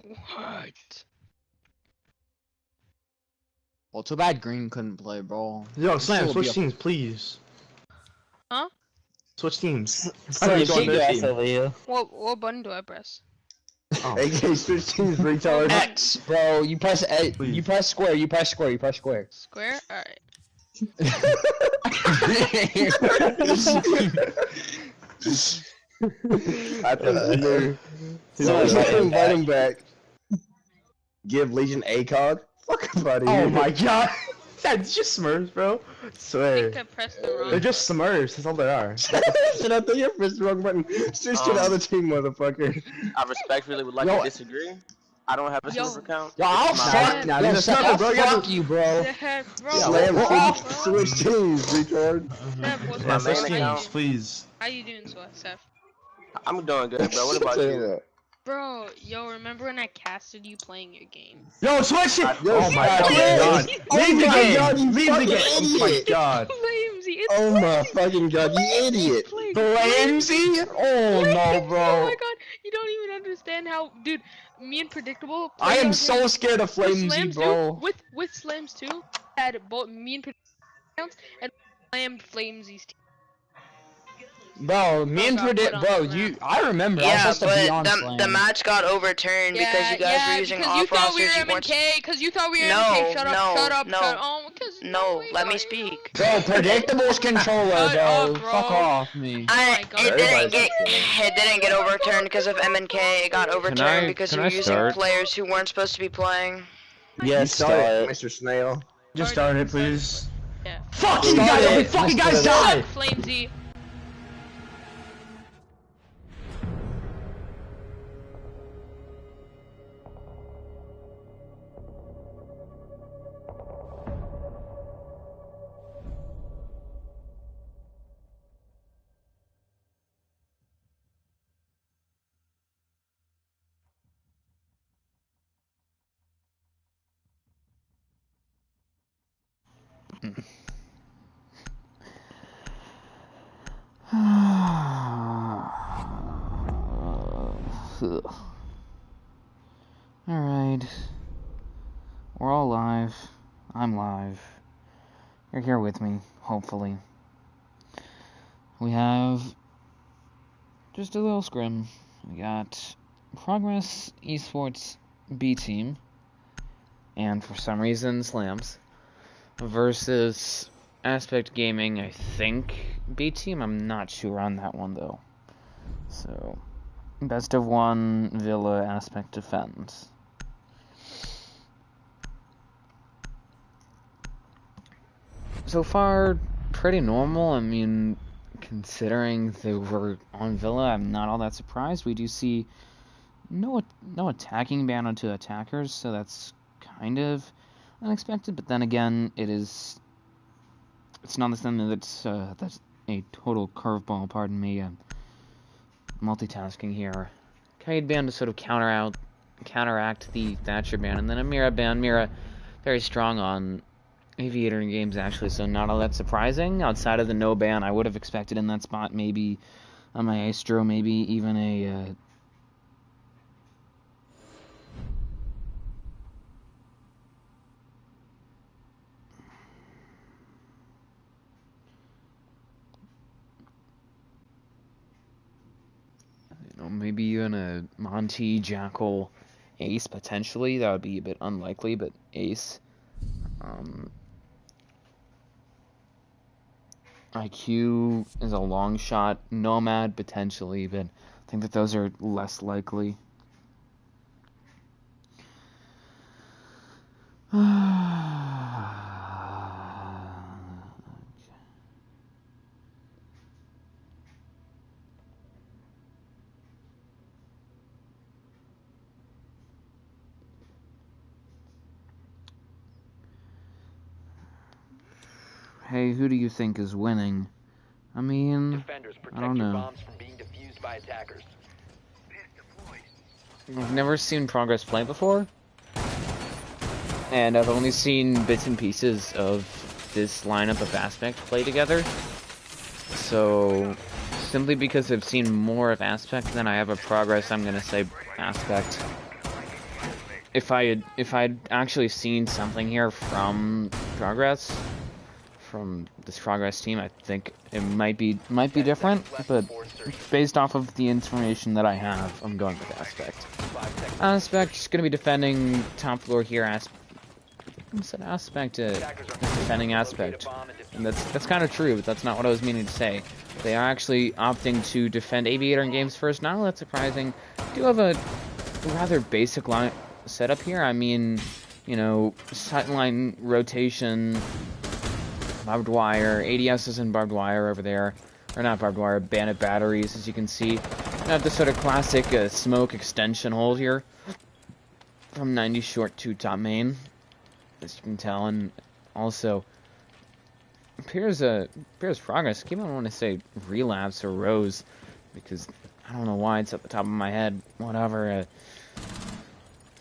What? Well, too bad Green couldn't play, bro. Yo, Slam, Still switch be a- teams, please. Huh? Switch teams. So you going to she team. you. What button do I press? Oh. AK switch teams, retard. X, bro. You press A. Please. You press square. You press square. You press square. Square? Alright. I think you so running back. Give Legion ACOG. Fuck buddy. Oh my god. That's just Smurfs, bro. I I swear. think I pressed the wrong They're just Smurfs, that's all they are. Shut up, you pressed the wrong button. Switch to the other team, motherfucker. I respectfully would like to disagree. I don't have a Yo. Smurf account. Yo, I'll It's not- fuck. Nah, Yo, these are Seth, Smurfs, I'll bro. You fuck gotta- you, bro. Seth, bro. Slam, Bro. switch teams, retard. Seth, what's My up? main switch account. teams, please. How you doing, Seth? I'm doing good, bro. What about you? Bro, yo, remember when I casted you playing your game? Yo, switch it! Yo, Oh my stop god. it. Leave the my game! God, you Leave the fucking game! Oh my idiot. god. Flamesy, it's Oh my Flamesy. fucking god, you idiot. Flamesy? Oh no, bro. Oh my god, you don't even understand how, dude. Me and Predictable. I played am on so him scared of with Flamesy, Slams bro. too. With Slams too. Had both me and Predictable accounts and Slam Flamesy's team. Bro, me and got put Predict, on bro, the you, map. I remember, I was Yeah, supposed to be on but Slam. the match got overturned because you guys were using because you off thought we were rosters. You weren't. MNK, because you thought we were No, MNK. Shut up, no, shut up, no. shut up. Oh, because No, let me speak. Bro, Predictable's controller, Shut bro. up, bro. Fuck off me. my God. It didn't get overturned because of MNK. It got overturned because you were using start? players who weren't supposed to be playing. Yes, start it. Mr. Snail. Just start it, please. Yeah. Fuck you Start guys! it. You fucking guys Shut die! up, Flamesy. Alright. We're all live. I'm live. You're here with me, hopefully. We have just a little scrim. We got Progress Esports B team, and for some reason Slams, versus Aspect Gaming, I think, B team. I'm not sure on that one though. So, best of one, Villa, Aspect defends. So far, pretty normal. I mean, considering they were on Villa, I'm not all that surprised. We do see no attacking ban onto attackers, so that's kind of unexpected. But then again, it's not something that's a total curveball. Pardon me. Multitasking here. Kite ban to sort of counteract the Thatcher ban, and then a Mira ban. Mira very strong on Aviator in games actually, so not all that surprising. Outside of the no ban, I would have expected in that spot maybe a Maestro, maybe even a maybe even a Monty, Jackal, Ace potentially. That would be a bit unlikely, but Ace. IQ is a long shot. Nomad potentially, but I think that those are less likely. Hey, who do you think is winning? I mean, I don't know. I've never seen Progress play before, and I've only seen bits and pieces of this lineup of Aspect play together. So, simply because I've seen more of Aspect than I have of Progress, I'm gonna say Aspect. if I'd actually seen something here from this Progress team, I think it might be different, but based off of the information that I have, I'm going with Aspect. Aspect's gonna be defending top floor here. Aspect defending Aspect, and that's kind of true, but that's not what I was meaning to say. They are actually opting to defend Aviator in games first. Not all that surprising. Do have a rather basic line setup here. I mean, you know, sightline rotation, barbed wire, ADSs and barbed wire over there, or not barbed wire, bandit batteries, as you can see. Not the sort of classic smoke extension hold here from 90 short to top main, as you can tell, and also appears Progress. I keep on wanting to say Relapse or Rose, because I don't know why it's at the top of my head. Whatever.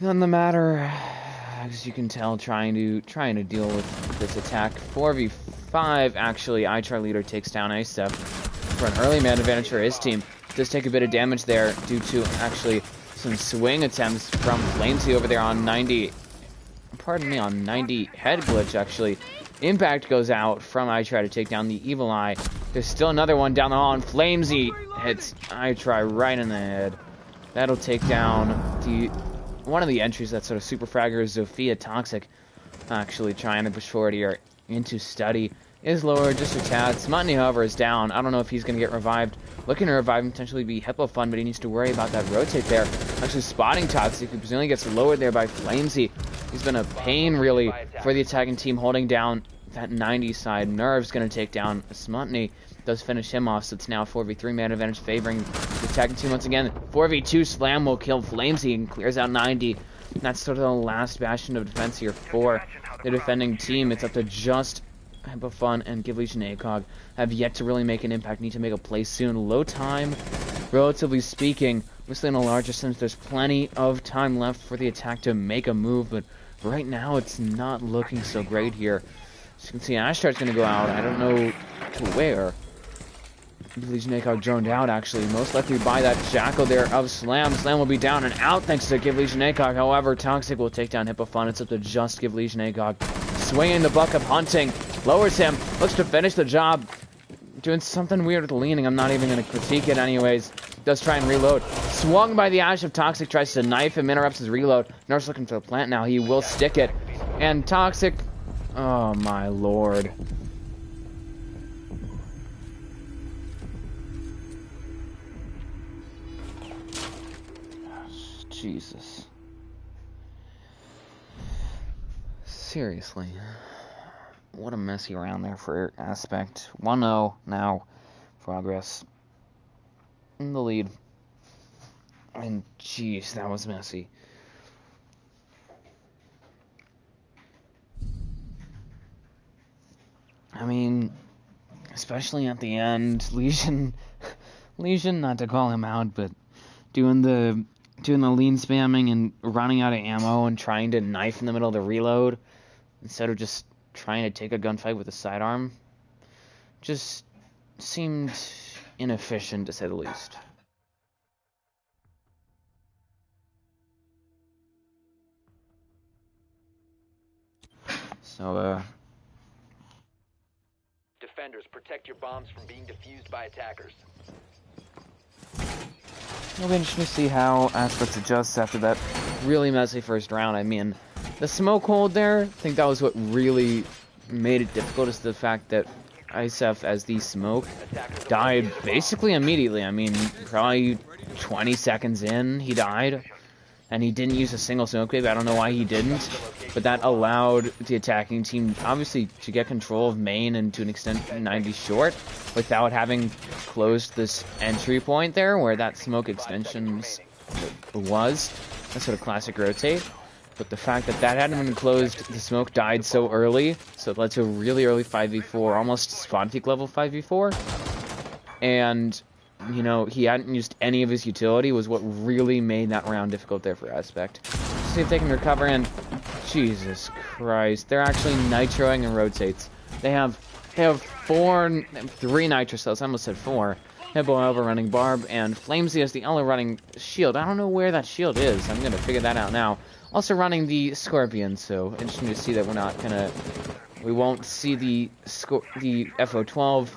None the matter. As you can tell, trying to deal with this attack. 4v5. Actually, iTry leader takes down Acef for an early man advantage for his team. Does take a bit of damage there due to actually some swing attempts from Flamesy over there on 90. Pardon me, on 90 head glitch actually. Impact goes out from iTry to take down the Evil Eye. There's still another one down the hall, and Flamesy hits iTry right in the head. That'll take down one of the entries that sort of super fragger is Zofia Toxic. Actually trying to push forward here into Study. Is lower just a tad. Smutney, however, is down. I don't know if he's going to get revived. Looking to revive him, potentially be Hippo fun, but he needs to worry about that rotate there. Actually spotting Toxic, who presumably gets lowered there by Flamesy. He's been a pain, really, for the attacking team, holding down that 90 side. Nerve's going to take down Smutney. Does finish him off, so it's now 4v3 man advantage favoring the attacking team once again. 4v2 Slam will kill Flamesy and clears out 90. That's sort of the last bastion of defense here for the defending team. It's up to just Hippo Fun and Give Legion ACOG. Have yet to really make an impact. Need to make a play soon. Low time, relatively speaking. Obviously in a larger sense, there's plenty of time left for the attack to make a move, but right now it's not looking so great here. As you can see, Ashtar's going to go out. I don't know to where. Legion ACOG droned out, actually, most likely by that Jackal there of Slam. Slam will be down and out thanks to Give Legion ACOG. However, Toxic will take down Hippo Fun. It's up to just Give Legion ACOG. Swinging the buck of Hunting, lowers him, looks to finish the job. Doing something weird with the leaning. I'm not even going to critique it anyways. Does try and reload. Swung by the Ash of Toxic, tries to knife him, interrupts his reload. Nurse looking for the plant now. He will stick it. And Toxic, oh my lord. Jesus. Seriously. What a messy round there for Aspect. 1-0 now. Progress in the lead. And jeez, that was messy. I mean, especially at the end, Legion, not to call him out, but doing the lean spamming and running out of ammo and trying to knife in the middle of the reload instead of just trying to take a gunfight with a sidearm just seemed inefficient, to say the least. So, Defenders, protect your bombs from being defused by attackers. it'll be interesting to see how Aspects adjusts after that really messy first round. I mean, the smoke hold there, I think that was what really made it difficult, is the fact that Isef, as the smoke, died basically immediately. I mean, probably 20 seconds in, he died. And he didn't use a single smoke wave. I don't know why he didn't. But that allowed the attacking team, obviously, to get control of main and to an extent 90 short without having closed this entry point there where that smoke extension was. That sort of classic rotate. But the fact that that hadn't been closed, the smoke died so early, so it led to a really early 5v4, almost spawn peak level 5v4. And, you know, he hadn't used any of his utility was what really made that round difficult there for Aspect. See if they can recover, and Jesus Christ, they're actually nitroing and rotates. They have 3 nitro cells. I almost said 4. Hippo, however, running Barb, and Flamesy as the only running Shield. I don't know where that Shield is. I'm gonna figure that out now. Also running the Scorpion, so interesting to see that we're not gonna... We won't see the FO12.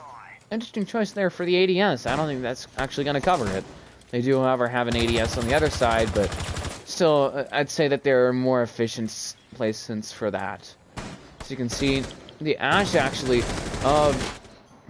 Interesting choice there for the ADS. I don't think that's actually gonna cover it. They do, however, have an ADS on the other side, but still, I'd say that there are more efficient placements for that. So you can see the Ashe, actually, of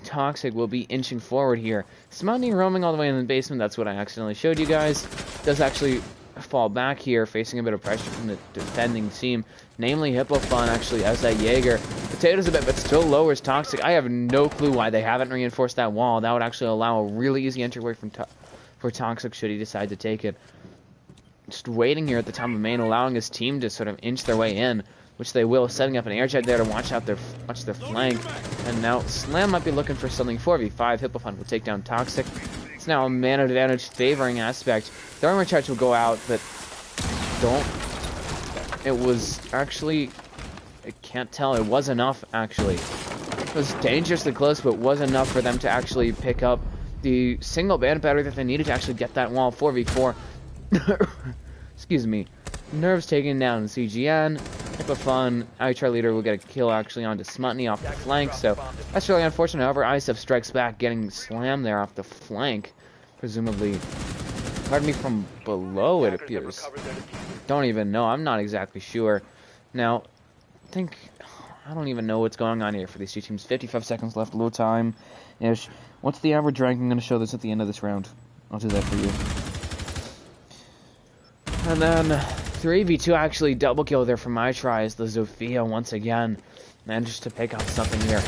Toxic will be inching forward here. Smutney roaming all the way in the basement, that's what I accidentally showed you guys. Does actually fall back here, facing a bit of pressure from the defending team. Namely, Hippo Fun, actually, as that Jaeger. Potatoes a bit, but still lowers Toxic. I have no clue why they haven't reinforced that wall. That would actually allow a really easy entryway for Toxic should he decide to take it. Just waiting here at the top of main, allowing his team to sort of inch their way in, which they will, setting up an air jet there to watch their flank. And now Slam might be looking for something 4v5. Hippo Fun will take down Toxic. It's now a man advantage favoring aspect. The armor charge will go out, but it was actually, I can't tell, it was enough actually. It was dangerously close, but was enough for them to actually pick up the single bandit battery that they needed to actually get that wall 4v4. Excuse me. Nerves taking down CGN. Hippo Fun, ITR leader will get a kill actually onto Smutney off the flank, so that's really unfortunate. However, ISF strikes back, getting slammed there off the flank, presumably. Pardon me, from below it appears. Don't even know, I'm not exactly sure. Now, I don't even know what's going on here for these two teams. 55 seconds left, low time-ish. What's the average rank? I'm going to show this at the end of this round. I'll do that for you. And then 3v2 actually double kill there from my try as the Zofia once again managed to pick up something here.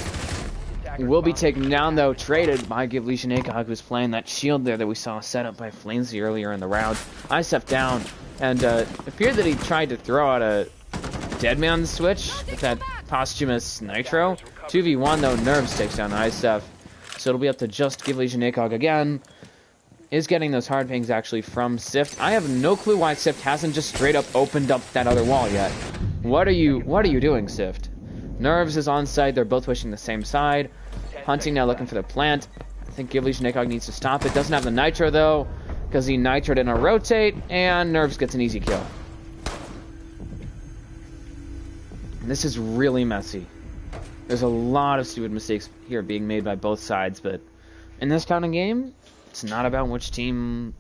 Will be taken down though, traded by Give Legion Akog, who's playing that shield there that we saw set up by Flamesy earlier in the round. I stepped down and it appeared that he tried to throw out a Deadman switch with that posthumous Nitro. 2v1 though, Nerves takes down ISF. So it'll be up to just Give Legion Akog again. Is getting those hard pings actually from Sift. I have no clue why Sift hasn't just straight up opened up that other wall yet. What are you doing, Sift? Nerves is on site, they're both pushing the same side. Hunting now looking for the plant. I think Give Legion Akog needs to stop it. Doesn't have the Nitro though, because he nitroed in a rotate, and Nerves gets an easy kill. This is really messy. There's a lot of stupid mistakes here being made by both sides, but in this kind of game, it's not about which team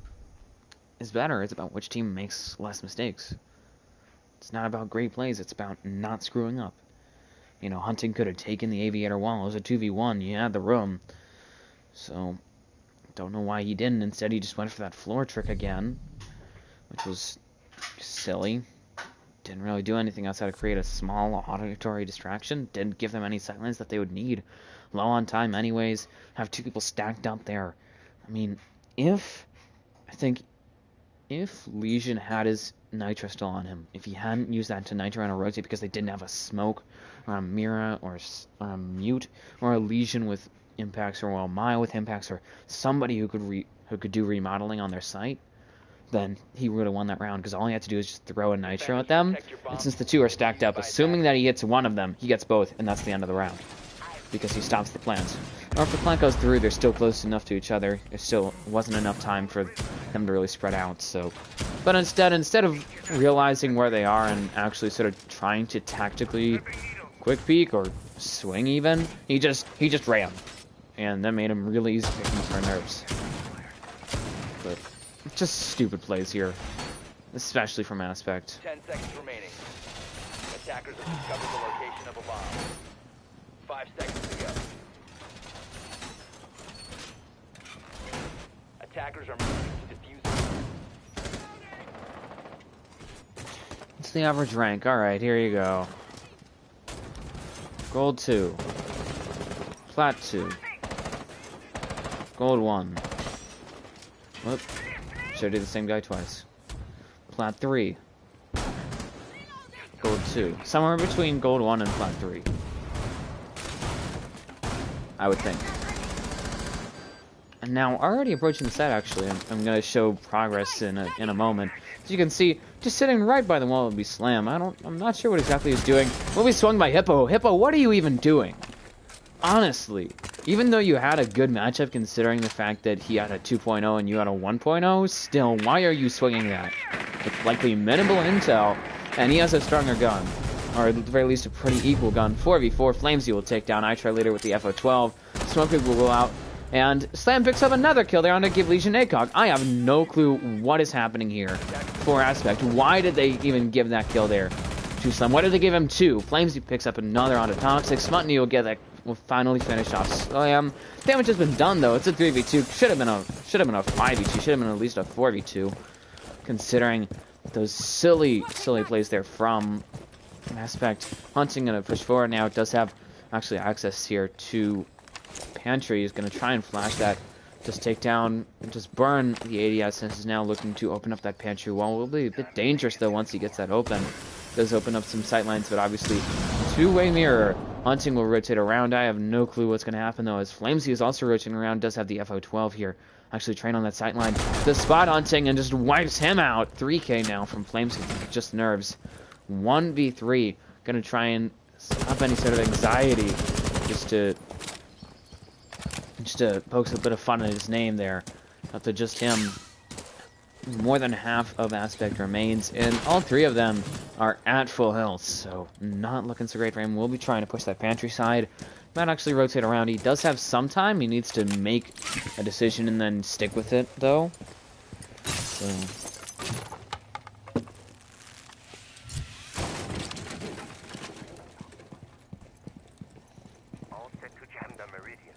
is better, it's about which team makes less mistakes. It's not about great plays, it's about not screwing up. You know, Hunting could have taken the Aviator wall. It was a 2v1, you had the room. So, don't know why he didn't. Instead, he just went for that floor trick again, which was silly. Didn't really do anything outside of create a small auditory distraction. Didn't give them any sightlines that they would need. Low on time anyways. Have two people stacked up there. I mean, if Legion had his Nitro still on him, if he hadn't used that to Nitro on a rotate because they didn't have a smoke, or a Mira, or a Mute, or a Legion with impacts, or a Maya with impacts, or somebody who could do remodeling on their site, then he would have won that round, because all he had to do is just throw a Nitro at them, and since the two are stacked up, assuming that he hits one of them, he gets both, and that's the end of the round, because he stops the plant. Or if the plant goes through, they're still close enough to each other. It still wasn't enough time for them to really spread out. So, but instead of realizing where they are and actually sort of trying to tactically quick peek or swing even, he just ran, and that made him really easy picking for Nerves. But just stupid plays here, especially from Aspect. 10 seconds remaining. Attackers have discovered the location of a bomb. 5 seconds to go. Attackers are moving to defuse. What's the average rank? Alright, here you go. Gold 2. Plat 2. Gold 1. Whoop. Should do the same guy twice. Plat 3. Gold 2. Somewhere between Gold 1 and Plat 3. I would think. And now, already approaching the set, actually, I'm going to show progress in a moment. As you can see, just sitting right by the wall would be Slam. I'm not sure what exactly he's doing. Will be swung by Hippo. Hippo, what are you even doing? Honestly, even though you had a good matchup considering the fact that he had a 2.0 and you had a 1.0, still, why are you swinging that? It's likely minimal intel, and he has a stronger gun. Or at the very least a pretty equal gun. 4v4, Flamesy will take down iTry later with the FO12. Smoke will go out. And Slam picks up another kill there on to give Legion ACOG. I have no clue what is happening here for Aspect. Why did they even give that kill there to Slam? Why did they give him 2? Flamesy picks up another onto Toxic. Smutney will get that, will finally finish off Slam. Damage has been done though. It's a 3v2. Should have been a 5v2. Should have been at least a 4v2. Considering those silly plays there from Aspect. Hunting gonna push forward now. It does have actually access here to Pantry. Is gonna try and flash that. Just take down and just burn the ADS, since he's now looking to open up that Pantry wall. Will be a bit dangerous though once he gets that open. Does open up some sight lines, but obviously two-way mirror. Hunting will rotate around. I have no clue what's gonna happen though, as Flamesy is also rotating around. Does have the FO12 here. Actually train on that sight line. The spot Hunting and just wipes him out. 3k now from Flamesy. Just nerves. 1v3, gonna try and stop any sort of anxiety, just to poke a bit of fun at his name there. Not to just him. More than half of Aspect remains, and all 3 of them are at full health, so not looking so great for him. We'll be trying to push that Pantry side. Might actually rotate around. He does have some time. He needs to make a decision and then stick with it, though. So. All set to jam the meridian.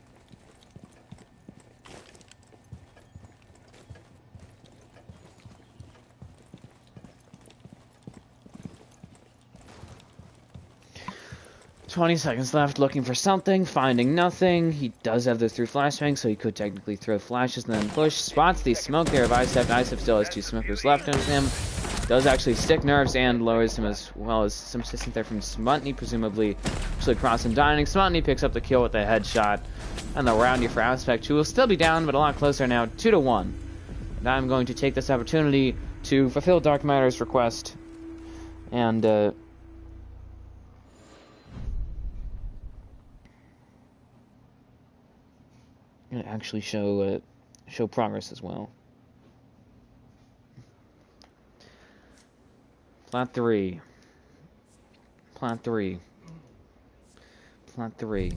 $20 seconds left, looking for something, finding nothing. He does have those 3 flashbangs, so he could technically throw flashes and then push. Spots the smoke there of Icep. Icep still has 2 smokers left on him. Does actually stick nerves and lowers him, as well as some assistance there from Smutney, presumably. Actually crossing Dining. Smutney picks up the kill with a headshot. And the round here for Aspect, who will still be down, but a lot closer now, 2-1. And I'm going to take this opportunity to fulfill Dark Matter's request. And, and actually show progress as well. Plat 3. Plat 3. Plat 3.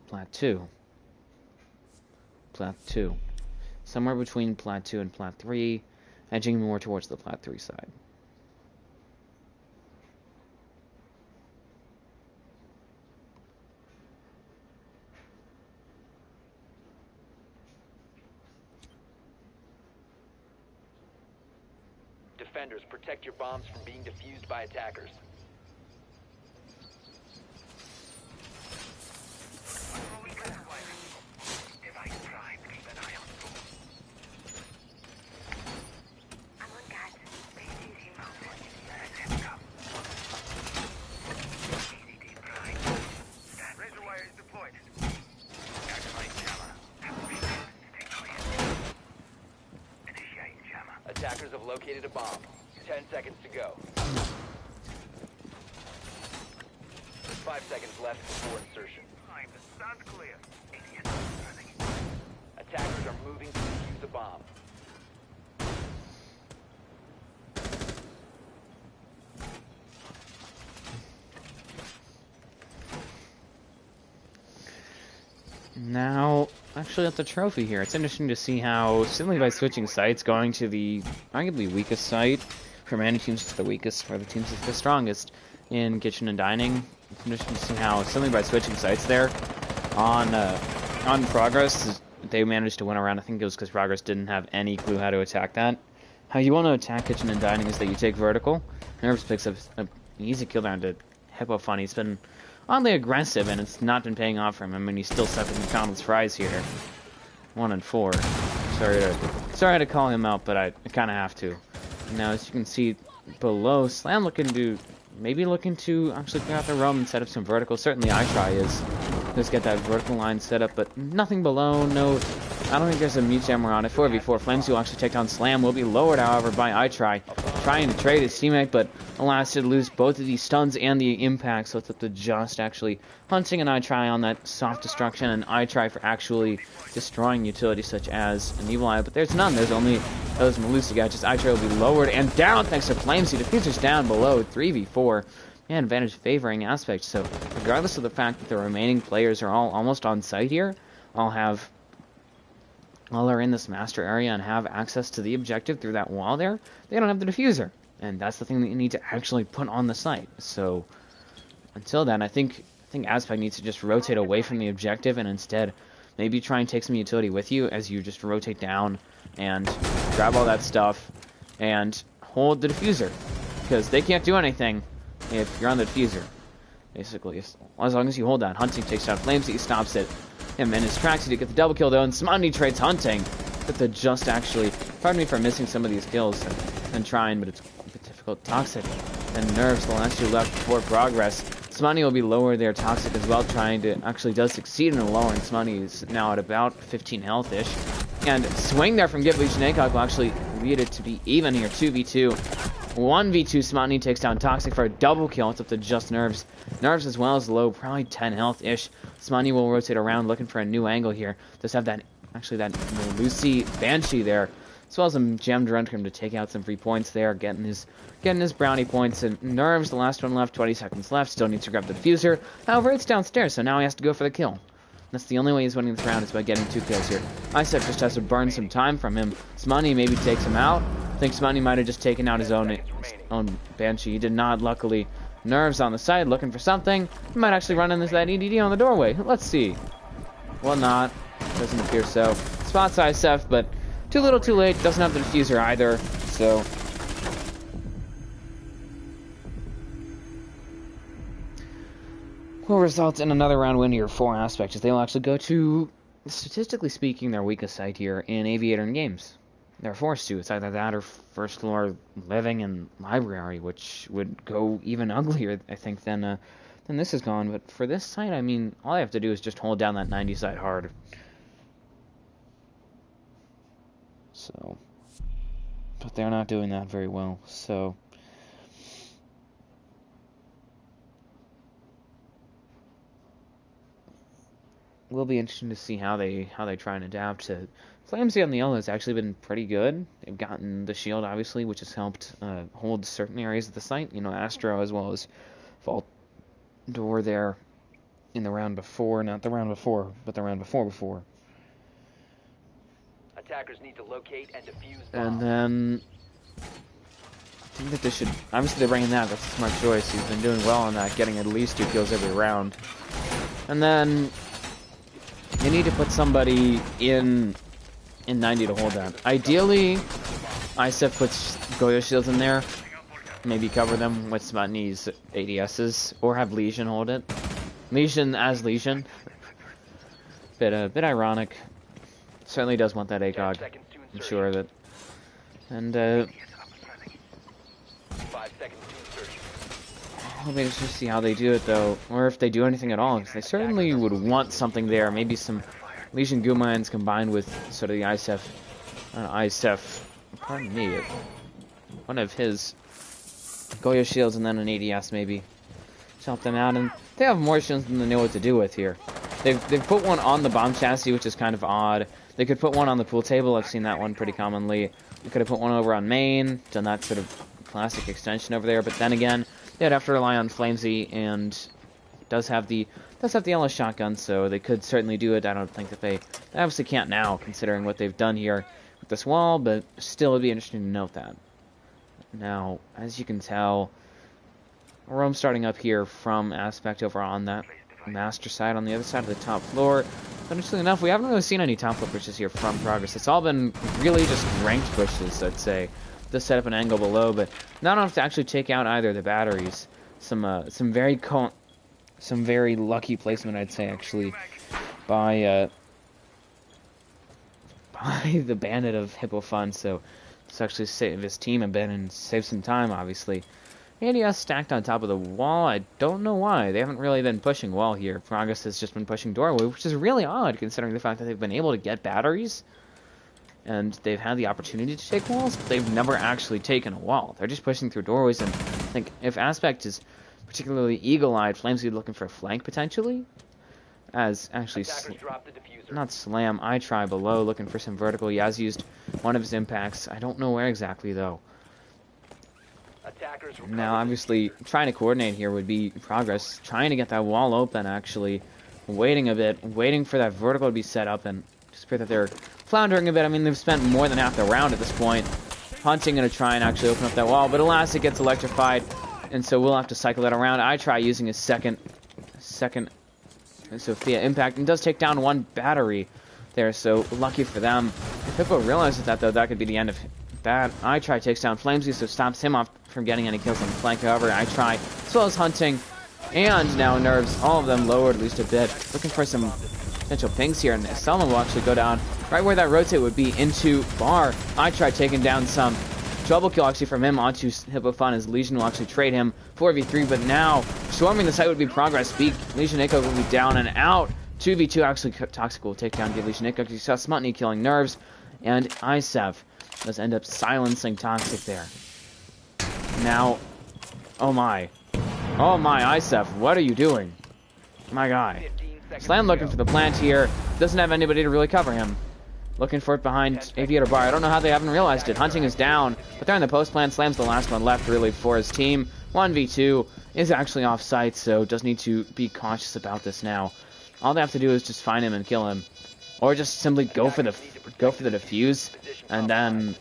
Plat 2. Plat 2. Somewhere between Plat 2 and Plat 3, edging more towards the Plat 3 side. Defenders, protect your bombs from being defused by attackers. Attackers have located a bomb. 10 seconds to go. 5 seconds left before insertion. Sounds clear. Attackers are moving to defuse the bomb. Now, actually at the trophy here, it's interesting to see how, simply by switching sites, going to the arguably weakest site, for many teams it's the weakest, for the teams it's the strongest, in Kitchen and Dining. It's interesting to see how, simply by switching sites there, on Progress, they managed to win around. I think it was because Progress didn't have any clue how to attack that. How you want to attack Kitchen and Dining is that you take vertical. Nerves picks up an easy kill down to Hippo Fun. He's been oddly aggressive, and it's not been paying off for him. I mean, he's still stuck with McDonald's fries here. 1 and 4. Sorry to call him out, but I kind of have to. Now, as you can see below, Slam looking to actually clear out the roam and set up some vertical. Certainly, iTry is. Just get that vertical line set up, but nothing below. No, I don't think there's a mute jammer on it. 4v4. Flames will actually take down Slam. Will be lowered, however, by iTry. trying to trade his teammate, but alas, did lose both of these stuns and the impact, so it's up to Just actually hunting an iTry on that soft destruction, and iTry for actually destroying utilities such as an Evil Eye, but there's none. There's only those Melusi gadgets. iTry will be lowered and down thanks to Flamesy. Diffuser's down below 3v4. Yeah, advantage favoring aspect, so regardless of the fact that the remaining players are all almost on site here, all are in this master area and have access to the objective through that wall there, they don't have the diffuser. And that's the thing that you need to actually put on the site. So until then, I think Aspect needs to just rotate away from the objective and instead maybe try and take some utility with you as you just rotate down and grab all that stuff and hold the diffuser. Because they can't do anything if you're on the diffuser. Basically, as long as you hold that. Hunting takes down Flames, he stops it. Him in his tracks to get the double kill though, and Smutny trades Hunting. But the Just actually, pardon me for missing some of these kills and trying, but it's a bit difficult. Toxic and Nerves, the last two left before progress. Smutny will be lower there, Toxic as well, trying to, actually does succeed in lowering. Smutny is now at about 15 health-ish. And swing there from Give Legion ACOG will actually lead it to be even here, 2v2. 1v2, Smutny takes down Toxic for a double kill. It's up to Just Nerves. Nerves as well as low, probably 10 health-ish. Smutny will rotate around looking for a new angle here. Does have that, actually that Lucy Banshee there, as well as some gemmed run for him to take out some free points there, getting his brownie points. And Nerves, the last one left, 20 seconds left, still needs to grab the diffuser. However, it's downstairs, so now he has to go for the kill. That's the only way he's winning this round is by getting 2 kills here. Isep just has to burn some time from him. Smutny maybe takes him out. I think Smutny might have just taken out his own Banshee. He did not, luckily. Nerves on the side looking for something. He might actually run into that EDD on the doorway. Let's see. Well, not. Doesn't appear so. Spots Isef, but too little too late. Doesn't have the diffuser either, so will result in another round win here for Aspect, as they will actually go to, statistically speaking, their weakest site here in Aviator and Games. They're forced to. It's either that or first floor living and library, which would go even uglier, I think, than this has gone. But for this site, I mean, all I have to do is just hold down that 90 side hard. So, but they're not doing that very well, so will be interesting to see how they try and adapt to. Flamesy on the L has actually been pretty good. They've gotten the shield, obviously, which has helped hold certain areas of the site. You know, Astro as well as Vault Door there in the round before. Not the round before, but the round before. Attackers need to locate and defuse bombs. And then I think that they should. Obviously, they're bringing that. That's a smart choice. He's been doing well on that, getting at least 2 kills every round. And then you need to put somebody in 90 to hold that. Ideally, Isef puts Goyo shields in there. Maybe cover them with Smutny's ADSs, or have Legion hold it. Legion as Legion. Bit ironic. Certainly does want that ACOG. I'm sure that. And 5 seconds to insertion. I'll be interested to see how they do it though, or if they do anything at all. Because they certainly would want something there. Maybe some Legion Goomans combined with sort of the Isef, pardon me, one of his Goyo shields and then an ADS maybe. To help them out, and they have more shields than they know what to do with here. They've put one on the bomb chassis, which is kind of odd. They could put one on the pool table. I've seen that one pretty commonly. They could have put one over on main, done that sort of classic extension over there. But then again, they'd have to rely on Flamesy, and does have the yellow shotgun, so they could certainly do it. I don't think that they obviously can't now, considering what they've done here with this wall. But still, it'd be interesting to note that. Now, as you can tell, Rome starting up here from Aspect over on that master side on the other side of the top floor. But interestingly enough, we haven't really seen any top floor pushes here from Progress. It's all been really just ranked pushes, I'd say. Just set up an angle below, but not enough to actually take out either the batteries. Some very lucky placement, I'd say, actually, by the Bandit of Hippo Fun. So it's actually save his team a bit and save some time, obviously. ADS stacked on top of the wall. I don't know why. They haven't really been pushing well here. Progress has just been pushing doorway, which is really odd considering the fact that they've been able to get batteries. and they've had the opportunity to take walls, but they've never actually taken a wall. They're just pushing through doorways, and I think if Aspect is particularly eagle-eyed, Flames would be looking for a flank potentially, as actually not Slam, I try below looking for some vertical. He has used one of his impacts. I don't know where exactly though. Now obviously trying to coordinate here would be progress, trying to get that wall open actually, waiting a bit, waiting for that vertical to be set up, and just appear that they're floundering a bit. I mean, they've spent more than half the round at this point. Hunting gonna try and actually open up that wall, but alas, it gets electrified, and so we'll have to cycle that around. I try using his second Sophia impact, and does take down one battery there, so lucky for them. If Hippo realizes that though, that could be the end of that. I try takes down Flamesy, so stops him off from getting any kills on the flank. However, I try, as well as Hunting, and now Nerves, all of them lowered at least a bit. Looking for some potential pings here, and someone will actually go down right where that rotate would be into Bar. I try taking down some double kill actually from him onto Hippo Fun, as Legion will actually trade him 4v3, but now storming the site would be progress. Legion Echo will be down and out. 2v2 actually Toxic will take down Legion Echo. You saw Smutney killing Nerves, and Isev does end up silencing Toxic there. Now, oh my, Isev, what are you doing? My guy. Slam looking for the plant here, doesn't have anybody to really cover him. Looking for it behind Aviator Bar. I don't know how they haven't realized it. Hunting is down, but they're in the post plant. Slam's the last one left, really, for his team. 1v2 is actually off site, so does need to be cautious about this now. All they have to do is just find him and kill him, or just simply go for the defuse, and then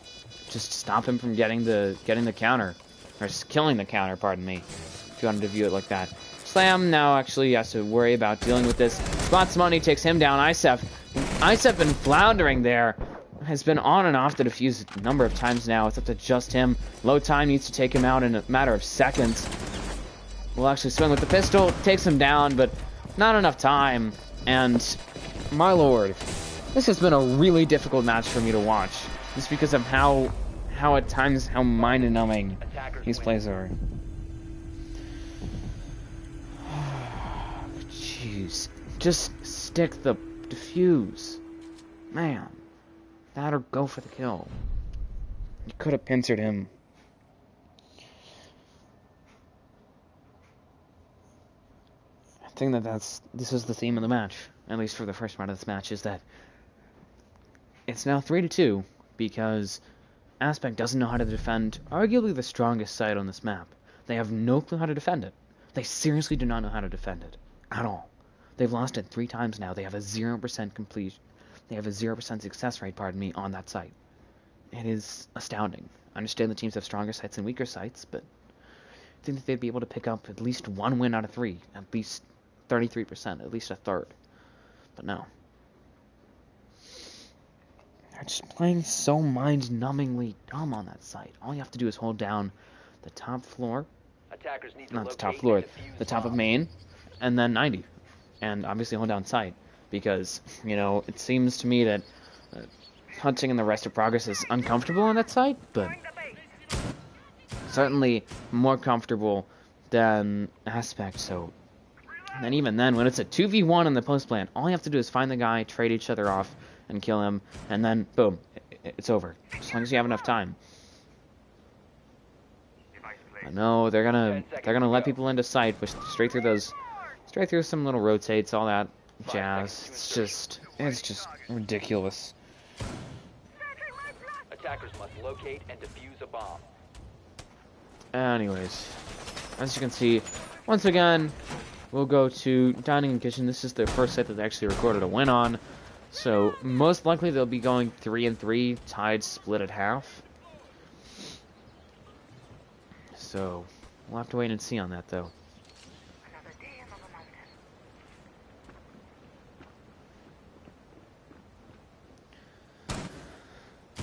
just stop him from getting the counter, or killing the counter. Pardon me, if you wanted to view it like that. Slam now actually has to worry about dealing with this. Spots money, takes him down. Isef been floundering there. Has been on and off the defuse a number of times now. It's up to just him. Low time needs to take him out in a matter of seconds. Will actually swing with the pistol, takes him down, but not enough time. And my lord, this has been a really difficult match for me to watch. Just because of how at times how mind-numbing these plays are. Jeez, just stick the defuse, man. That or go for the kill. You could have pincered him. I think this is the theme of the match, at least for the first round of this match, is that it's now 3-2 because Aspect doesn't know how to defend arguably the strongest side on this map. They have no clue how to defend it. They seriously do not know how to defend it at all. They've lost it 3 times now. They have a 0% completion. They have a 0% success rate, pardon me, on that site. It is astounding. I understand the teams have stronger sites and weaker sites, but I think that they'd be able to pick up at least 1 win out of 3, at least 33%, at least a third. But no. They're just playing so mind-numbingly dumb on that site. All you have to do is hold down the top floor, not the top floor, the top of main, and then 90. And obviously hold down site, because, you know, it seems to me that Hunting and the rest of Progress is uncomfortable on that site, but certainly more comfortable than Aspect, so... And then even then, when it's a 2v1 in the post plant, all you have to do is find the guy, trade each other off, and kill him, and then, boom, it's over. As long as you have enough time. No, they're gonna let people into sight, push straight through some little rotates, all that jazz. It's just ridiculous. Attackers must locate and defuse a bomb. Anyways, as you can see, once again, we'll go to Dining and Kitchen. This is their first set that they actually recorded a win on. So, most likely they'll be going 3-3, tied, split at half. So, we'll have to wait and see on that, though.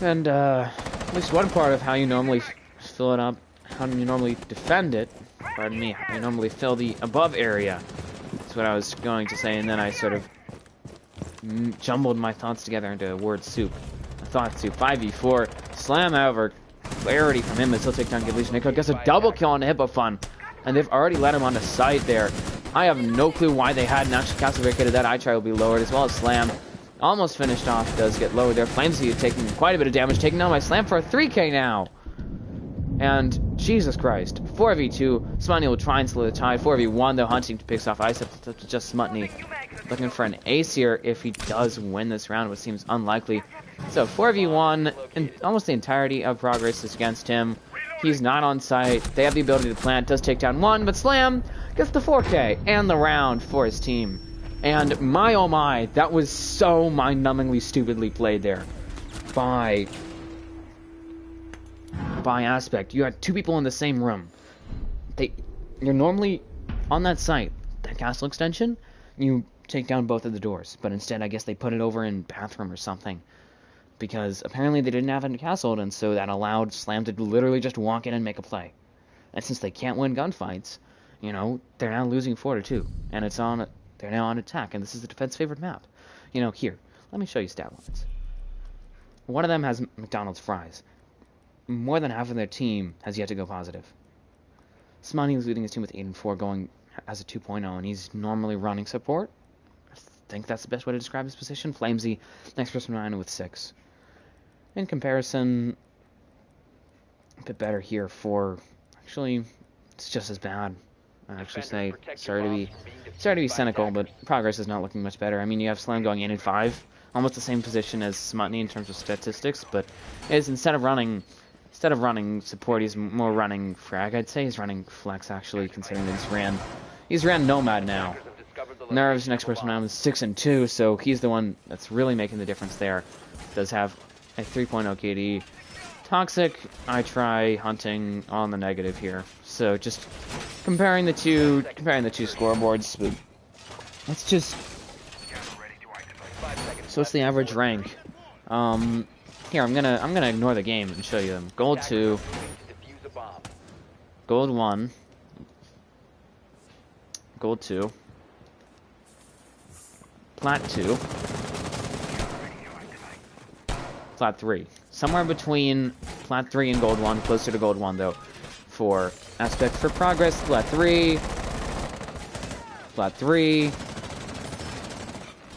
And, at least one part of how you normally fill it up, how you normally defend it, pardon me, how you normally fill the above area. That's what I was going to say, and then I sort of jumbled my thoughts together into a word soup. A thought soup. 5v4. Slam, however, clarity from him as he'll take down Legion Echo. Gets a double kill on the Hippo Fun, and they've already let him on the side there. I have no clue why they hadn't actually castle barricaded that. I try will be lowered, as well as Slam. almost finished off, does get lowered there. Flamesy taking quite a bit of damage, taken down by Slam for a 3K now. And Jesus Christ, 4v2, Smutney will try and slow the tide. 4v1 though, Hunting picks off Ice up to just Smutney. Looking for an ace here if he does win this round, which seems unlikely. So 4v1, and almost the entirety of Progress is against him. He's not on site. They have the ability to plant, does take down one, but Slam gets the 4K and the round for his team. And my oh my, that was so mind-numbingly stupidly played there by Aspect. You had two people in the same room. You're normally on that site, that castle extension, you take down both of the doors, but instead I guess they put it over in bathroom or something, because apparently they didn't have it castled, and so that allowed Slam to literally just walk in and make a play. And since they can't win gunfights, you know, they're now losing 4-2, and they're now on attack, and this is the defense favorite map. You know, here, let me show you stat lines. One of them has McDonald's fries. More than half of their team has yet to go positive. Smutney was leading his team with 8-4, going as a 2.0, and he's normally running support. I think that's the best way to describe his position. Flamesy, next person behind with 6. In comparison, a bit better here for... Actually, it's just as bad. I actually say, sorry to be cynical, but Progress is not looking much better. I mean, you have Slam going 8-5, almost the same position as Smutney in terms of statistics, but instead of running support, he's more running frag. I'd say he's running flex, actually, considering that he's ran Nomad now. Nerves, next person around, is 6-2, so he's the one that's really making the difference there. Does have a 3.0 KD. Toxic, I try Hunting on the negative here. So just comparing the two scoreboards, but let's just... So it's the average rank. Here, I'm gonna ignore the game and show you them. Gold 2, Gold 1, Gold 2, Plat 2, Plat 3. Somewhere between Plat 3 and Gold 1, closer to Gold 1 though. For Aspect for Progress, Plat 3, Plat 3,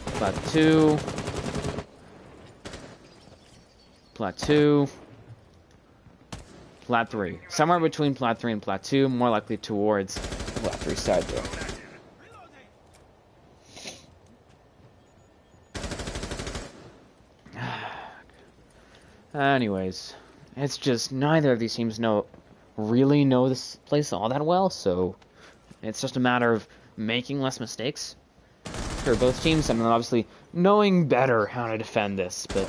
Plat 2, Plat 2, Plat 3. Somewhere between Plat 3 and Plat 2, more likely towards Plat 3 side though. Anyways, it's just neither of these teams really know this place all that well, so it's just a matter of making less mistakes for both teams, and then obviously knowing better how to defend this, but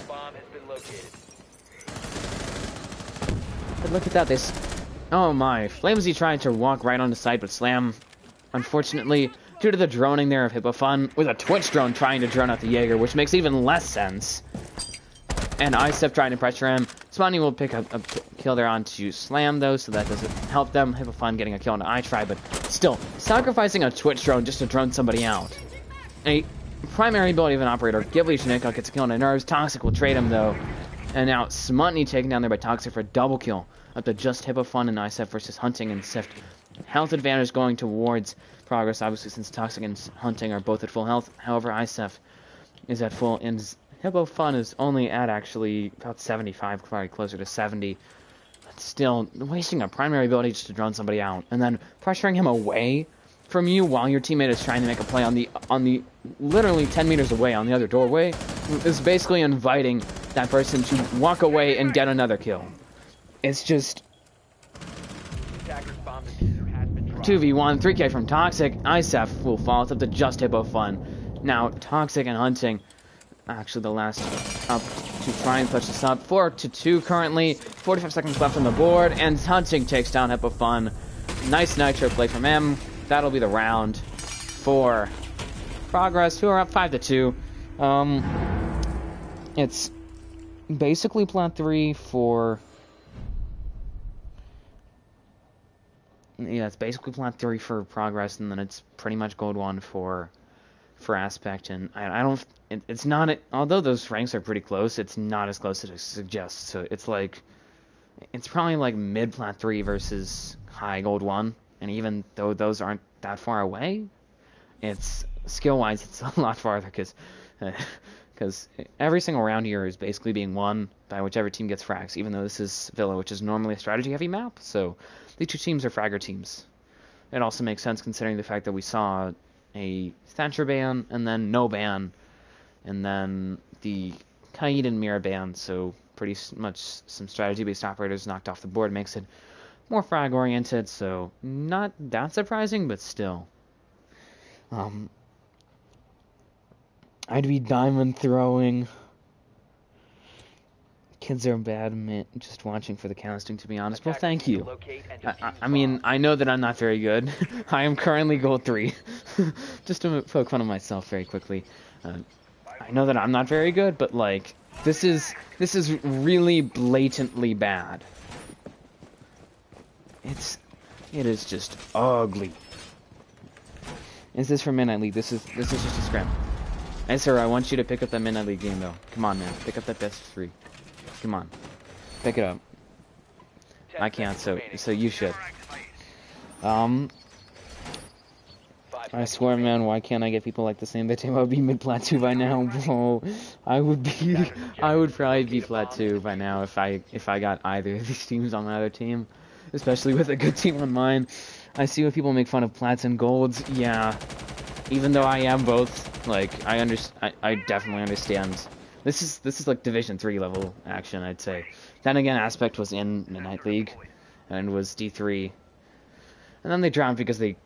look at that, oh my, Flamesy trying to walk right onto site, but Slam, unfortunately, due to the droning there of Hippo Fun, with a Twitch drone trying to drone out the Jaeger, which makes even less sense. And Icep trying to pressure him. Smutney will pick up a kill there onto Slam, though, so that doesn't help them. Hippo Fun getting a kill on iTry, but still, sacrificing a Twitch drone just to drone somebody out. A primary ability of an operator, give Legion Nick gets a kill on the Nerves. Toxic will trade him, though. And now Smutney taken down there by Toxic for a double kill. Up to just Hippo Fun and Icep versus Hunting and Sift. Health advantage going towards Progress, obviously, since Toxic and Hunting are both at full health. However, Icep is at full, and Hippo Fun is only at actually about 75, probably closer to 70. But still, wasting a primary ability just to drone somebody out, and then pressuring him away from you while your teammate is trying to make a play on the literally 10 meters away on the other doorway is basically inviting that person to walk away and get another kill. It's just 2v1, 3k from Toxic. Icef will fall. It's up to just Hippo Fun. Now, Toxic and Hunting, actually the last up to try and push this up. 4-2 currently. 45 seconds left on the board, and Hunting takes down Hippo Fun. Nice nitro play from him. That'll be the round for Progress, who are up 5-2. It's basically Plat 3 for... Yeah, it's basically Plat 3 for Progress, and then it's pretty much Gold 1 for Aspect, and I don't... It's not... Although those ranks are pretty close, it's not as close as it suggests, so it's like... It's probably like mid-Plat 3 versus high Gold 1, and even though those aren't that far away, it's... Skill-wise, it's a lot farther, because because every single round here is basically being won by whichever team gets frags, even though this is Villa, which is normally a strategy-heavy map, so these two teams are fragger teams. It also makes sense considering the fact that we saw a Thatcher ban, and then no ban, and then the Kaid and Mira ban, so pretty much some strategy-based operators knocked off the board, makes it more frag-oriented, so not that surprising, but still. I'd be diamond throwing. Kids are bad, man. Just watching for the casting, to be honest. Well, thank you. I mean, I know that I'm not very good. I am currently gold 3. Just to poke fun of myself very quickly. I know that I'm not very good, but like, this is really blatantly bad. It is just ugly. Is this for Midnight League? This is just a scrim. Hey, sir, I want you to pick up that Midnight League game, though. Come on, man. Pick up that best 3. Come on. Pick it up. I can't, so you should. I swear, man, why can't I get people like this name? They think I would be mid-plat 2 by now, bro. I would probably be plat 2 by now if I got either of these teams on my other team. Especially with a good team on mine. I see what people make fun of plats and golds. Yeah. Even though I am both, like, I definitely understand. This is like Division 3 level action, I'd say. Then again, Aspect was in Midnight League and was D3. And then they dropped because they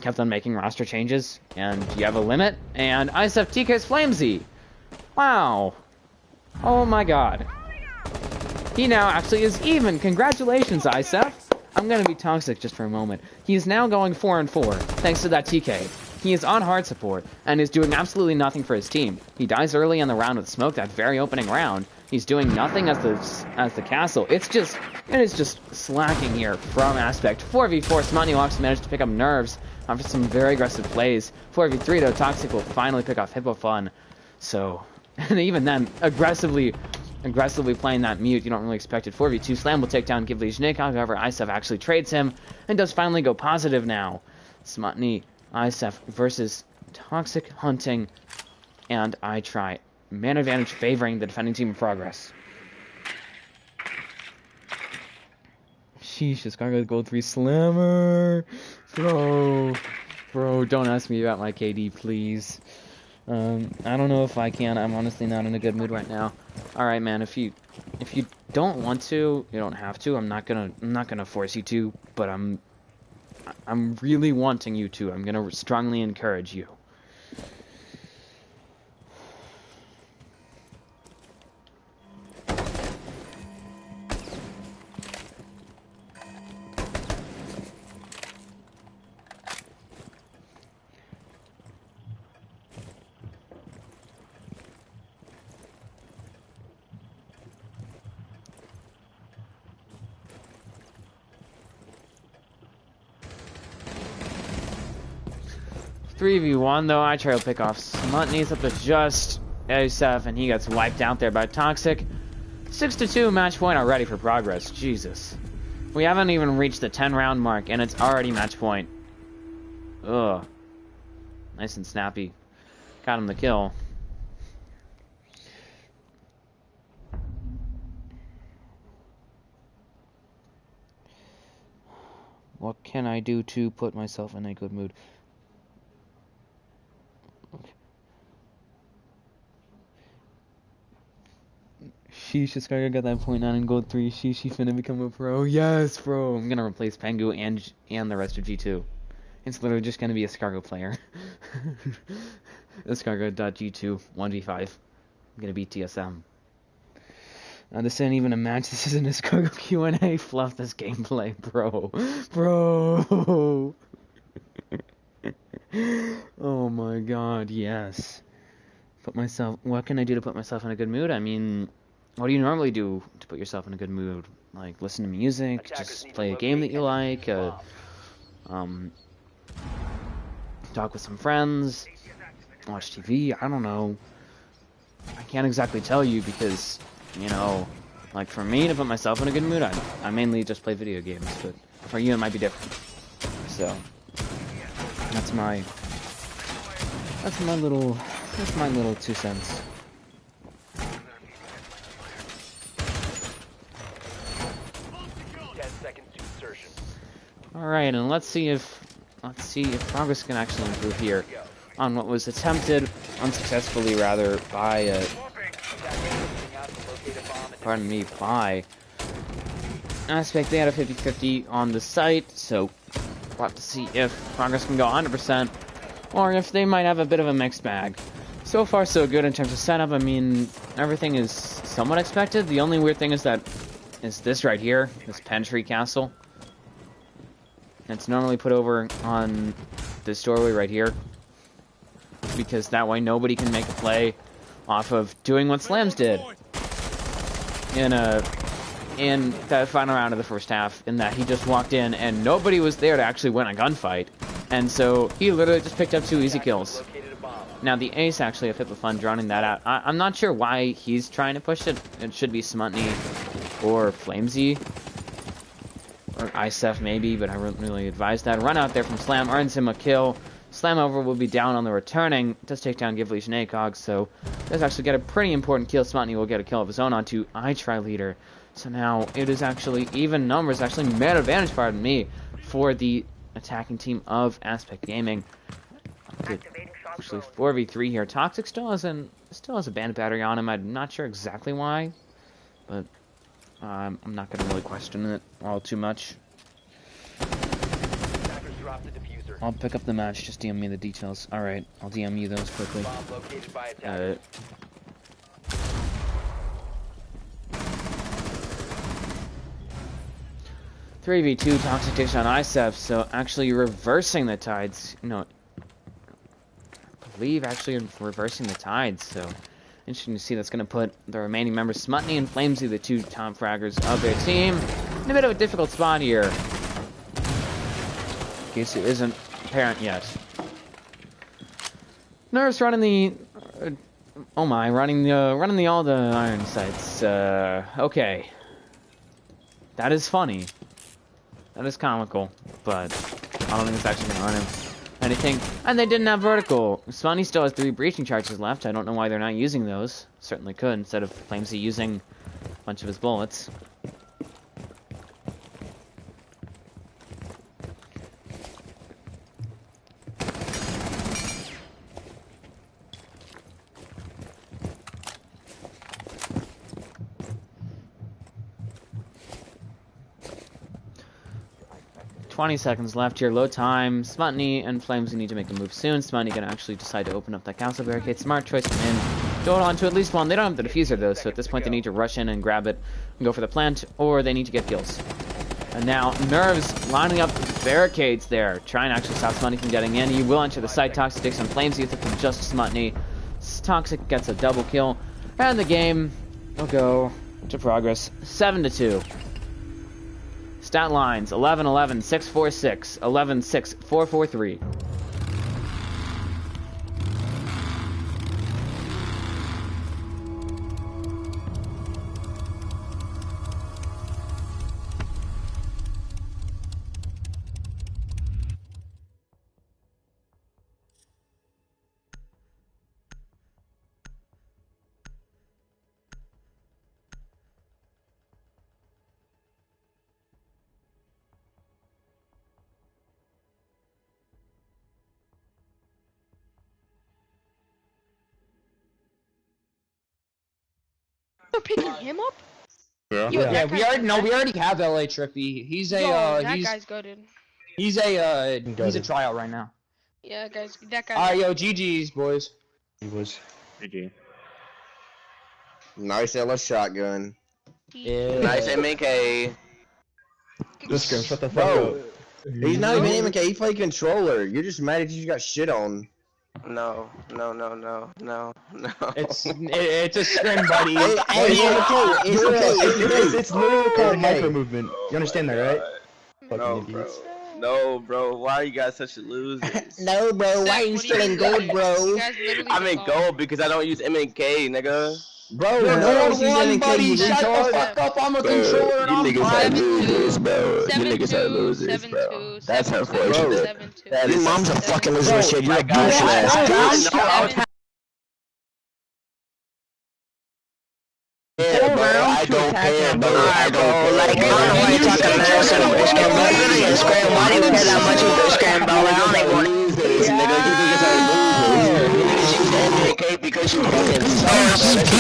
kept on making roster changes, and you have a limit, and ISF TK's Flamesy! Wow! Oh my god. He now actually is even! Congratulations, ISF! I'm gonna be toxic just for a moment. He is now going 4-4, thanks to that TK. He is on hard support, and is doing absolutely nothing for his team. He dies early in the round with smoke, that very opening round. He's doing nothing as the castle. It is just slacking here from Aspect. 4v4, Smutnywalks managed to pick up nerves after some very aggressive plays. 4v3 though, Toxic will finally pick off Hippo Fun. So, and even then, aggressively playing that mute, you don't really expect it. 4v2, Slam will take down Give Legion Nick, however, ISF actually trades him, and does finally go positive now. Smutny, ISF versus Toxic hunting, and I try. Man advantage favoring the defending team in progress. Sheesh, Escargot Gold 3 Slammer! Bro, don't ask me about my KD, please. I don't know if I can. I'm honestly not in a good mood right now. Alright, man, if you don't want to, you don't have to. I'm not gonna force you to, but I'm really wanting you to. I'm gonna strongly encourage you. $3v1 though, I try to pick off Smutny's up to just ASF, and he gets wiped out there by Toxic. 6-2 match point already for progress. Jesus. We haven't even reached the 10-round mark, and it's already match point. Ugh. Nice and snappy. Got him the kill. What can I do to put myself in a good mood? Sheesh, Escargot got that .9 in gold 3. Sheesh, he finna become a pro. Yes, bro. I'm gonna replace Pengu and the rest of G2. It's literally just gonna be EscargotPlayer. Escargot.G2 1v5. I'm gonna beat TSM. This isn't even a match. This is an Escargot Q&A. Fluff this gameplay, bro. Bro. Oh my god, yes. What can I do to put myself in a good mood? I mean, what do you normally do to put yourself in a good mood? Like, listen to music, just play a game that you like, talk with some friends, watch TV, I don't know. I can't exactly tell you because, you know, like for me to put myself in a good mood, I mainly just play video games, but for you it might be different. So, that's my little 2 cents. Alright, and let's see if progress can actually improve here on what was attempted unsuccessfully rather by by Aspect. They had a 50-50 on the site, so we'll have to see if progress can go 100% or if they might have a bit of a mixed bag. So far so good in terms of setup. I mean, everything is somewhat expected. The only weird thing is this right here, this Pentry Castle. It's normally put over on this doorway right here, because that way nobody can make a play off of doing what Slams did in that final round of the first half, in that he just walked in and nobody was there to actually win a gunfight, and so he literally just picked up 2 easy kills. Now the ace actually have hit the fun running that out. I'm not sure why he's trying to push it. It should be Smutny or Flamesy or Isef maybe, but I wouldn't really advise that. Run out there from Slam earns him a kill. Slam over will be down on the returning. Does take down Give Legion ACOG, so does actually get a pretty important kill. Smutny will get a kill of his own onto iTry Leader. So now it is actually even numbers, actually man advantage, pardon me, for the attacking team of Aspect Gaming. Actually 4v3 here. Toxic still has a bandit battery on him. I'm not sure exactly why, but I'm not going to really question it all too much. I'll pick up the match, just DM me the details. Alright, I'll DM you those quickly. 3v2 Toxic takes on Isef, so actually reversing the tides. No, I believe actually reversing the tides, so interesting to see. That's going to put the remaining members, Smutny and Flamesy, the 2 Tom Fraggers of their team, in a bit of a difficult spot here. In case it isn't apparent yet. Nerves running the... oh my, running all the iron sights. Okay. That is funny. That is comical, but I don't think it's actually going to earn him anything. And they didn't have vertical. Smutny still has 3 breaching charges left. I don't know why they're not using those. Certainly could, instead of Flamesy using a bunch of his bullets. 20 seconds left here, low time. Smutny and Flamesy need to make a move soon. Smutny gonna actually decide to open up that castle barricade. Smart choice from him. Hold on to at least one. They don't have the diffuser though, so at this point they need to rush in and grab it and go for the plant, or they need to get kills. And now Nerves lining up barricades there, trying to actually stop Smutny from getting in. He will enter the site. Toxic takes on Flamesy from just Smutny. Toxic gets a double kill, and the game will go to progress 7-2. Stat lines 11-11, 6-4-6, 11-6, 4-4-3. They're picking him up? Yeah. Yo, that we guy's already have LA Trippy. He's a that guy's goated. he's a tryout right now. Yeah, guys, that guy. Alright, yo, GG's boys. He was. GG. Nice LS shotgun. Yeah. Nice MK. This guy, shut the fuck up. He's not even MK, he played controller. You're just mad that you got shit on. No. It's a scrim, buddy. It's literally called micro movement. You understand that, right? No, Fucking bro. idiots. No, bro. Why are you guys such losers? No, bro, why are you still in gold, bro? I'm in gold because I don't use MK, nigga. Bro, You're no one's number one, using buddy. MK, Shut the retard. fuck up. I'm a controller and I'm fine. 7-2, That's 7-2, unfortunate. 7-2. Your mom's a fucking loser shit. You're a bullshit ass bitch. Yeah, bro, I don't care, bro. I don't like, I don't know why you're talking about Operation fucking sucks.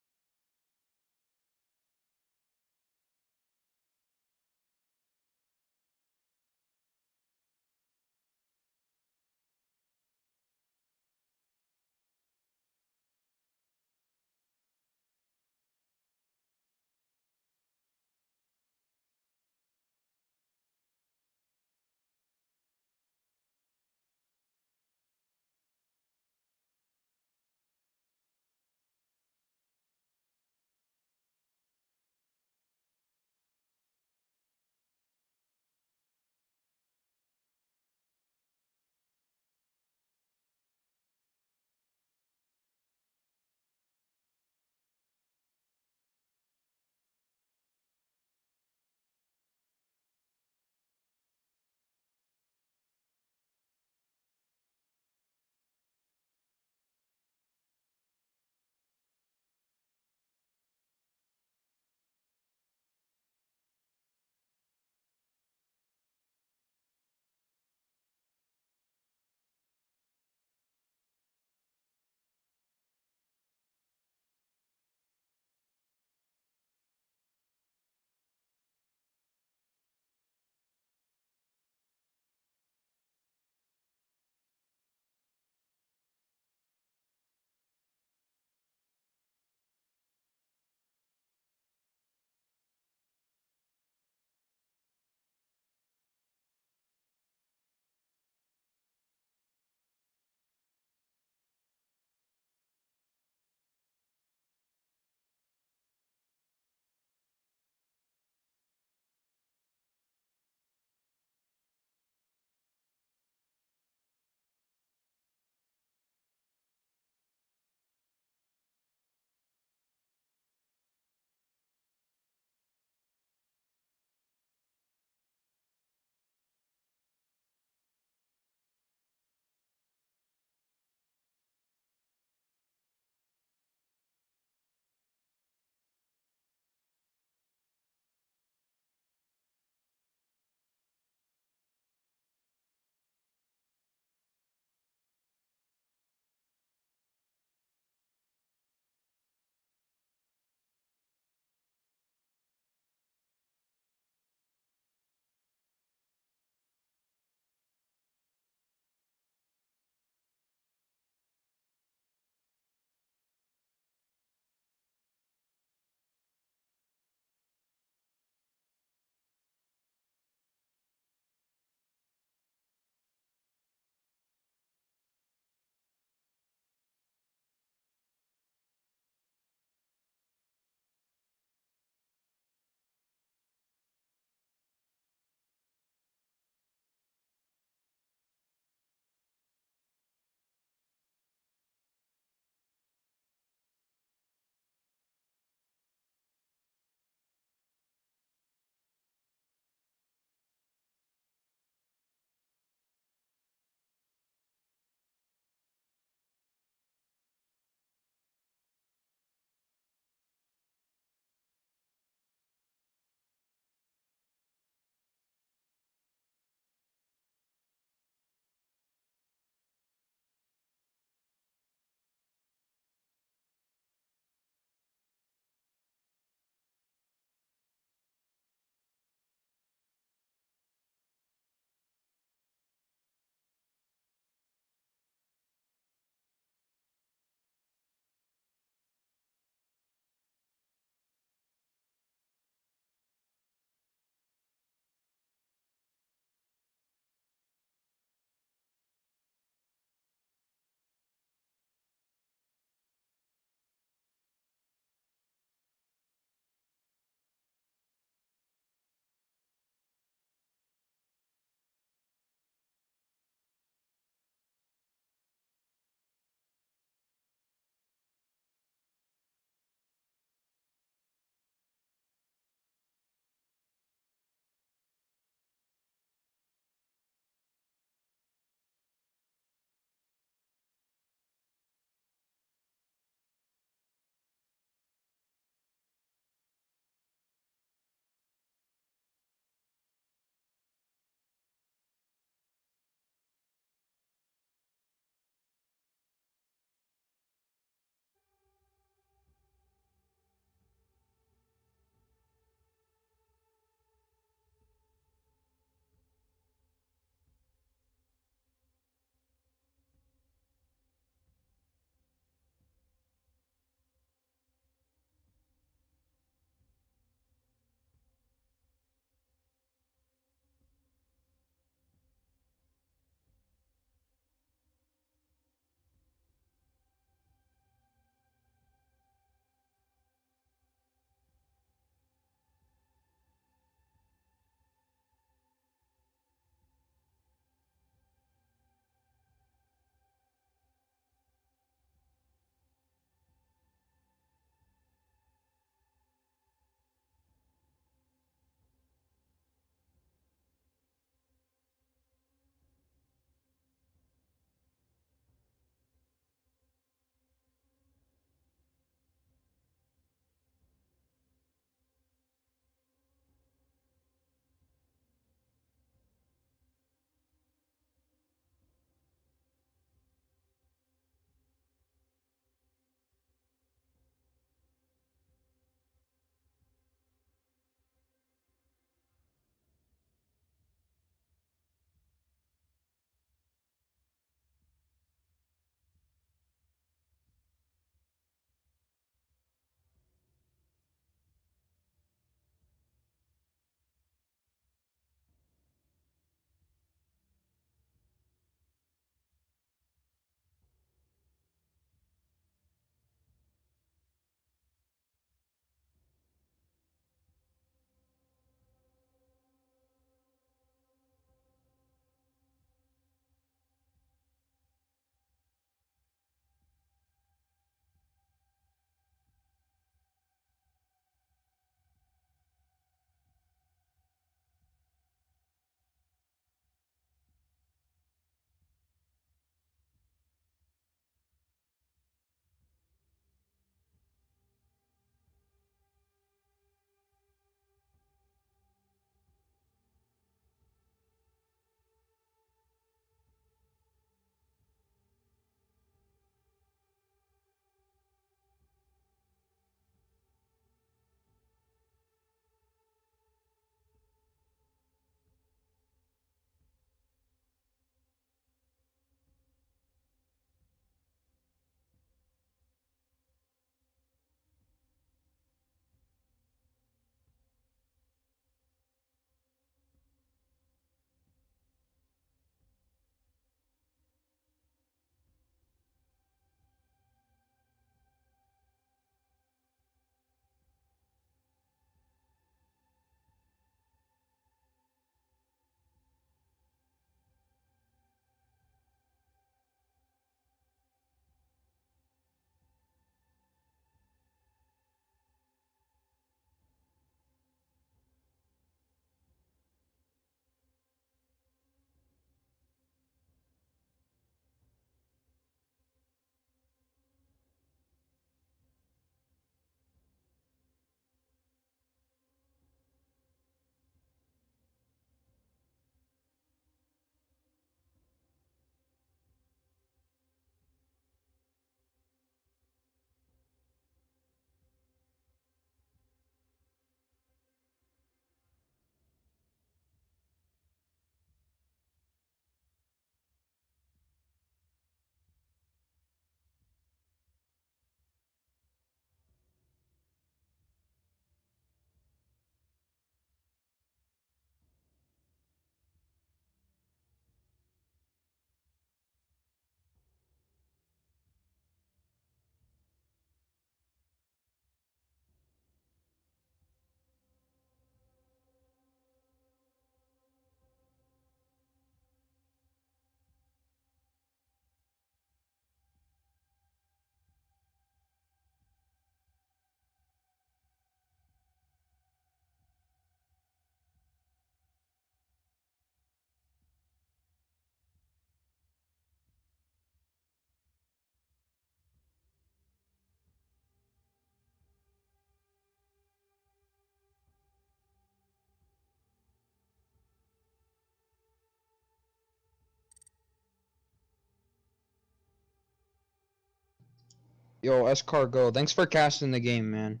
Yo, Escargot, thanks for casting the game, man.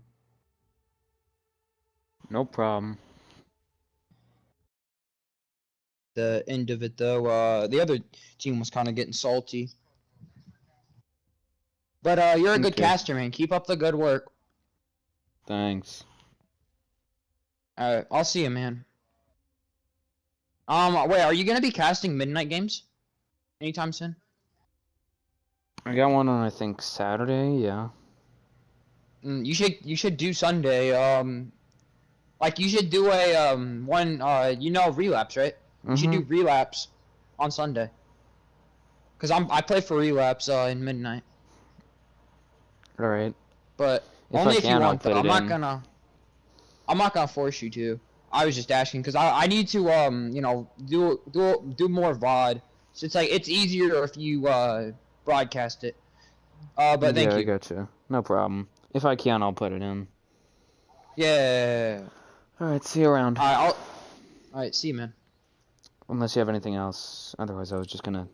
No problem. The end of it, though, the other team was kind of getting salty. But, you're a good Okay. caster, man. Keep up the good work. Thanks. Alright, I'll see you, man. Wait, are you gonna be casting midnight games? Anytime soon? I got one on, I think, Saturday, yeah. You should do Sunday, like, you should do a, Relapse, right? You should do Relapse on Sunday. Cause I play for Relapse, in midnight. Alright. But If only I if you can, I'll want, put though. it in. I'm not gonna force you to. I was just asking, cause I need to, do more VOD. So it's like, it's easier if you, broadcast it. But thank Yeah, I you. gotcha. No problem. If I can, I'll put it in. Yeah. Alright, see you around. Alright, see you, man. Unless you have anything else. Otherwise, I was just gonna